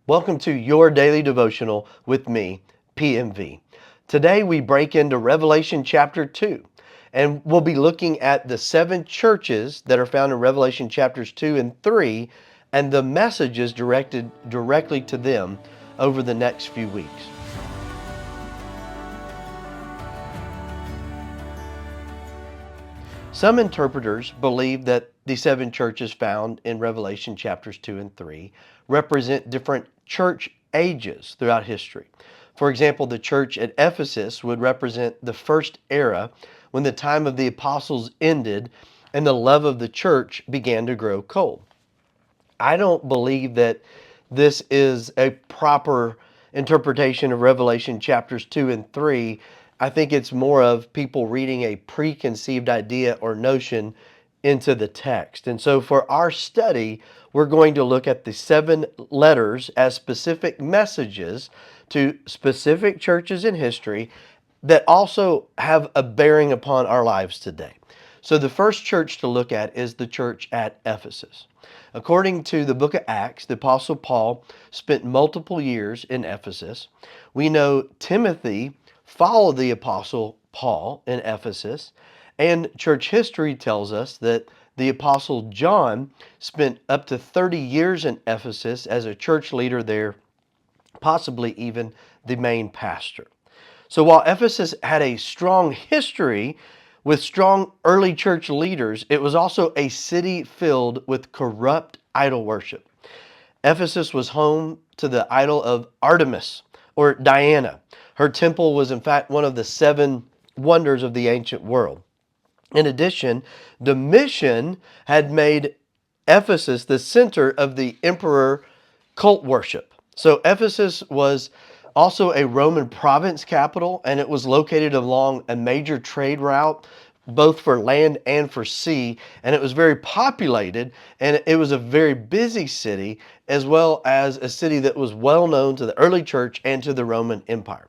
Welcome to your daily devotional with me, PMV. Today we break into Revelation chapter 2, and we'll be looking at the 7 churches that are found in Revelation chapters 2 and 3 and the messages directed directly to them over the next few weeks. Some interpreters believe that the 7 churches found in Revelation chapters 2 and 3 represent different church ages throughout history. For example, the church at Ephesus would represent the first era when the time of the apostles ended and the love of the church began to grow cold. I don't believe that this is a proper interpretation of Revelation chapters 2 and 3. I think it's more of people reading a preconceived idea or notion into the text. And so for our study, we're going to look at the 7 letters as specific messages to specific churches in history that also have a bearing upon our lives today. So the first church to look at is the church at Ephesus. According to the book of Acts, the Apostle Paul spent multiple years in Ephesus. We know Timothy followed the Apostle Paul in Ephesus, and church history tells us that the Apostle John spent up to 30 years in Ephesus as a church leader there, possibly even the main pastor. So while Ephesus had a strong history with strong early church leaders, it was also a city filled with corrupt idol worship. Ephesus was home to the idol of Artemis, or Diana. Her temple was in fact one of the 7 wonders of the ancient world. In addition, Domitian had made Ephesus the center of the emperor cult worship. So Ephesus was also a Roman province capital, and it was located along a major trade route, both for land and for sea, and it was very populated, and it was a very busy city, as well as a city that was well known to the early church and to the Roman Empire.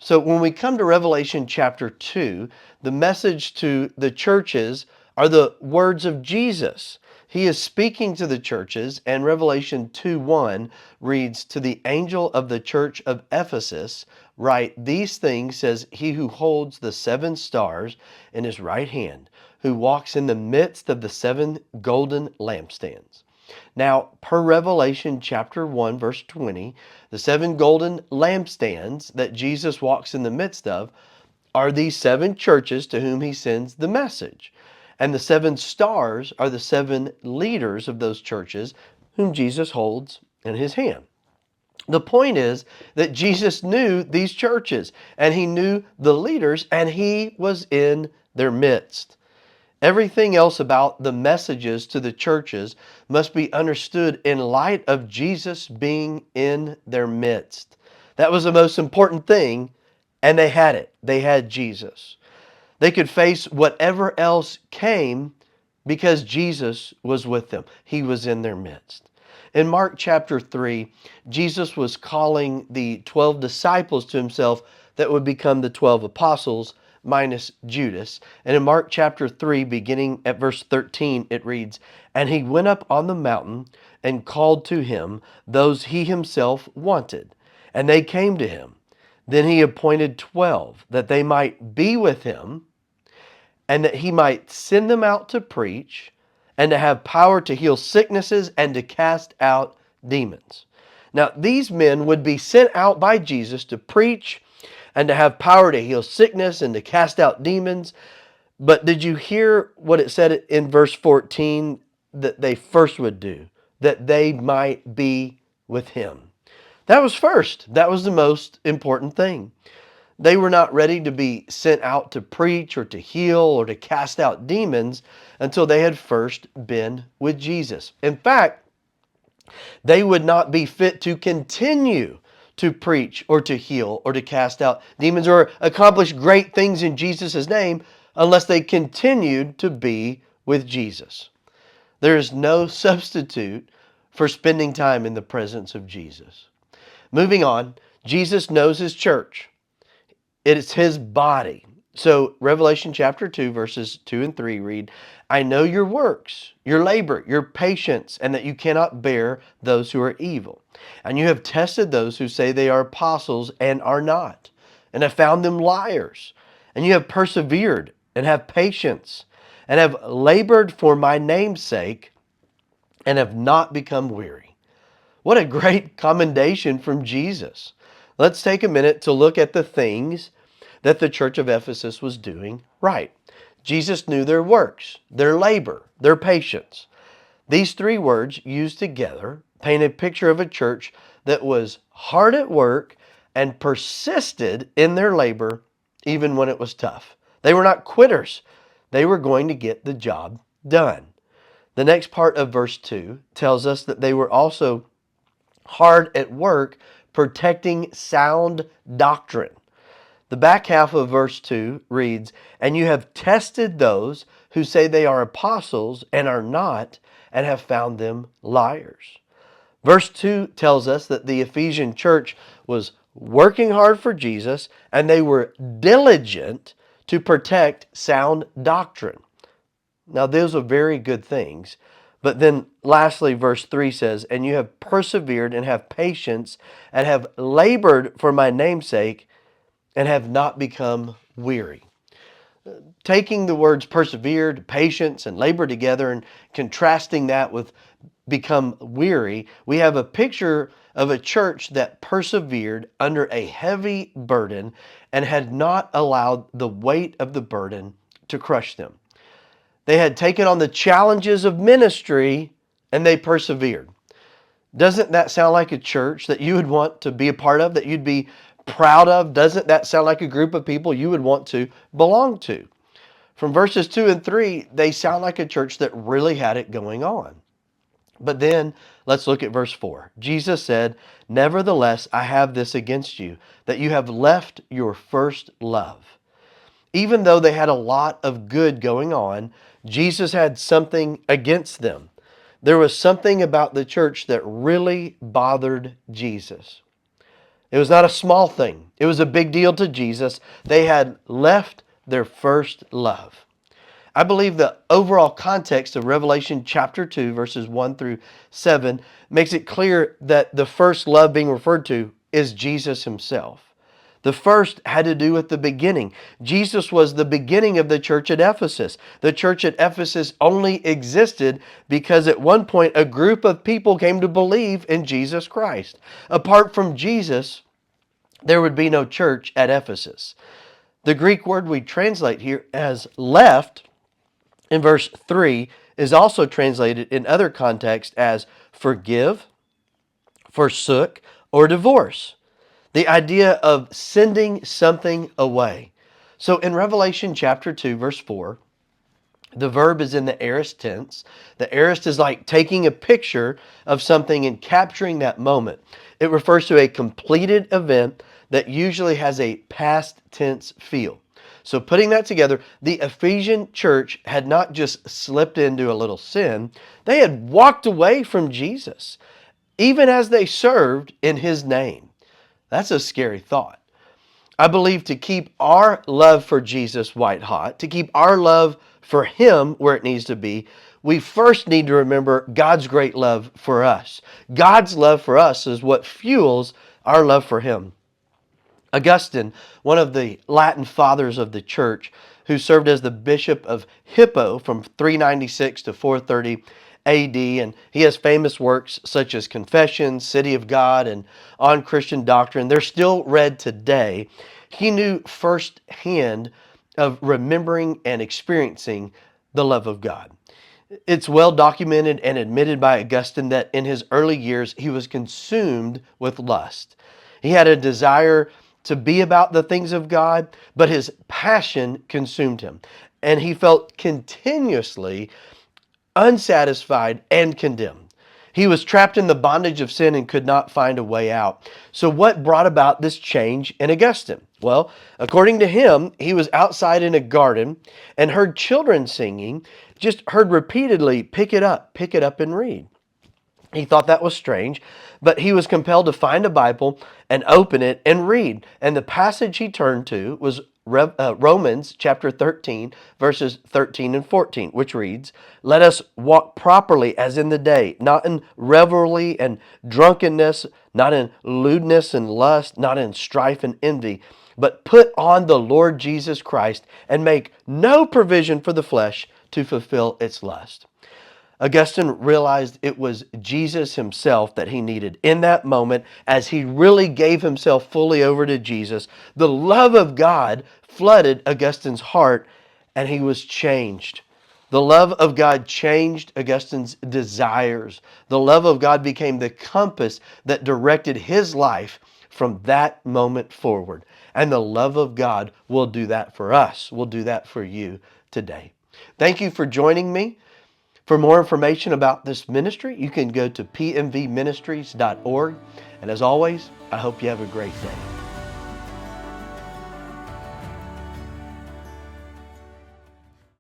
So when we come to Revelation chapter 2, the message to the churches are the words of Jesus. He is speaking to the churches, and Revelation 2:1 reads, "To the angel of the church of Ephesus write, these things says he who holds the 7 stars in his right hand, who walks in the midst of the 7 golden lampstands." Now, per Revelation chapter 1, verse 20, the 7 golden lampstands that Jesus walks in the midst of are these 7 churches to whom he sends the message. And the 7 stars are the 7 leaders of those churches whom Jesus holds in his hand. The point is that Jesus knew these churches, and he knew the leaders, and he was in their midst. Everything else about the messages to the churches must be understood in light of Jesus being in their midst. That was the most important thing, and they had it. They had Jesus. They could face whatever else came because Jesus was with them. He was in their midst. In Mark chapter 3, Jesus was calling the 12 disciples to himself that would become the 12 apostles, minus Judas. And in Mark chapter 3, beginning at verse 13, it reads, "And he went up on the mountain and called to him those he himself wanted, and they came to him. Then he appointed 12, that they might be with him, and that he might send them out to preach, and to have power to heal sicknesses and to cast out demons." Now, these men would be sent out by Jesus to preach and to have power to heal sickness and to cast out demons. But did you hear what it said in verse 14 that they first would do? That they might be with him. That was first. That was the most important thing. They were not ready to be sent out to preach or to heal or to cast out demons until they had first been with Jesus. In fact, they would not be fit to continue to preach or to heal or to cast out demons or accomplish great things in Jesus' name unless they continued to be with Jesus. There is no substitute for spending time in the presence of Jesus. Moving on, Jesus knows his church. It is his body. So Revelation chapter 2, verses 2 and 3 read, I know your works, your labor, your patience, and that you cannot bear those who are evil. And you have tested those who say they are apostles and are not, and have found them liars. And you have persevered and have patience, and have labored for my name's sake, and have not become weary. What a great commendation from Jesus. Let's take a minute to look at the things that the church of Ephesus was doing right. Jesus knew their works, their labor, their patience. These three words used together paint a picture of a church that was hard at work and persisted in their labor even when it was tough. They were not quitters. They were going to get the job done. The next part of verse 2 tells us that they were also hard at work protecting sound doctrine. The back half of verse 2 reads, And you have tested those who say they are apostles and are not, and have found them liars. Verse 2 tells us that the Ephesian church was working hard for Jesus, and they were diligent to protect sound doctrine. Now, those are very good things. But then lastly, verse 3 says, And you have persevered and have patience and have labored for my name's sake and have not become weary. Taking the words persevered, patience, and labor together and contrasting that with become weary, we have a picture of a church that persevered under a heavy burden and had not allowed the weight of the burden to crush them. They had taken on the challenges of ministry and they persevered. Doesn't that sound like a church that you would want to be a part of, that you'd be proud of? Doesn't that sound like a group of people you would want to belong to? From verses 2 and 3, they sound like a church that really had it going on. But then let's look at verse 4. Jesus said, Nevertheless, I have this against you, that you have left your first love. Even though they had a lot of good going on, Jesus had something against them. There was something about the church that really bothered Jesus. It was not a small thing. It was a big deal to Jesus. They had left their first love. I believe the overall context of Revelation chapter 2, verses 1 through 7, makes it clear that the first love being referred to is Jesus himself. The first had to do with the beginning. Jesus was the beginning of the church at Ephesus. The church at Ephesus only existed because at one point a group of people came to believe in Jesus Christ. Apart from Jesus, there would be no church at Ephesus. The Greek word we translate here as left in verse 3 is also translated in other contexts as forgive, forsook, or divorce. The idea of sending something away. So in Revelation chapter 2, verse 4, the verb is in the aorist tense. The aorist is like taking a picture of something and capturing that moment. It refers to a completed event that usually has a past tense feel. So putting that together, the Ephesian church had not just slipped into a little sin, they had walked away from Jesus, even as they served in his name. That's a scary thought. I believe to keep our love for Jesus white hot, to keep our love for him where it needs to be, we first need to remember God's great love for us. God's love for us is what fuels our love for him. Augustine, one of the Latin fathers of the church, who served as the bishop of Hippo from 396 to 430 AD, and he has famous works such as Confessions, City of God, and On Christian Doctrine. They're still read today. He knew firsthand of remembering and experiencing the love of God. It's well documented and admitted by Augustine that in his early years he was consumed with lust. He had a desire to be about the things of God, but his passion consumed him. And he felt continuously unsatisfied and condemned. He was trapped in the bondage of sin and could not find a way out. So what brought about this change in Augustine? Well, according to him, he was outside in a garden and heard children singing, just heard repeatedly, pick it up and read. He thought that was strange, but he was compelled to find a Bible and open it and read. And the passage he turned to was Romans chapter 13, verses 13 and 14, which reads, "Let us walk properly as in the day, not in revelry and drunkenness, not in lewdness and lust, not in strife and envy, but put on the Lord Jesus Christ and make no provision for the flesh to fulfill its lust." Augustine realized it was Jesus himself that he needed in that moment as he really gave himself fully over to Jesus. The love of God flooded Augustine's heart and he was changed. The love of God changed Augustine's desires. The love of God became the compass that directed his life from that moment forward. And the love of God will do that for us. Will do that for you today. Thank you for joining me. For more information about this ministry, you can go to pmvministries.org. And as always, I hope you have a great day.